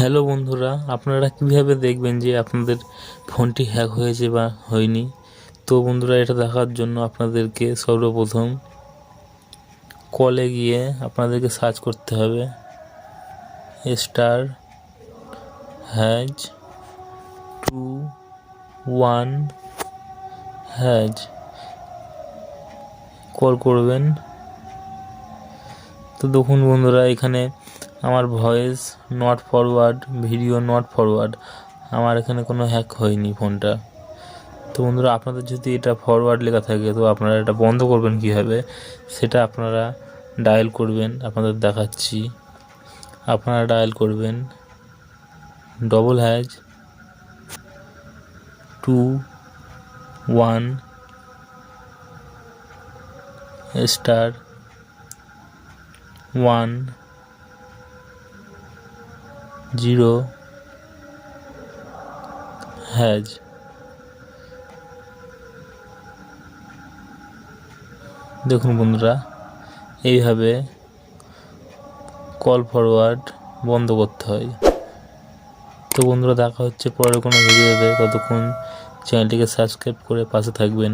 Hello বন্ধুরা, আপনারা কীভাবে দেখবেন যে আপনাদের ফোনটি হ্যাক হয়েছে বা হয়নি? তো বন্ধুরা, এটা দেখার জন্য আপনাদেরকে সর্বপ্রথম কলে গিয়ে আপনাদেরকে সার্চ করতে হবে স্টার হ্যাজ 21 হ্যাজ। কল করবেন। তো দেখুন বন্ধুরা, এখানে আমার voice not forward, video not forward, আমার এখানে কোনো হ্যাক হয়নি ফোনটা। তো বন্ধুরা, আপনাদের যদি এটা ফরওয়ার্ড লেখা থাকে তো আপনারা এটা বন্ধ করবেন কীভাবে সেটা আপনারা ডায়াল করবেন। আপনাদের দেখাচ্ছি। আপনারা ডায়াল করবেন #21 *10#। দেখুন বন্ধুরা, এইভাবে কল ফরওয়ার্ড বন্ধ করতে হয়। তো বন্ধুরা, দেখা হচ্ছে পরের কোনো ভিডিওতে। ততক্ষণ চ্যানেলটিকে সাবস্ক্রাইব করে পাশে থাকবেন।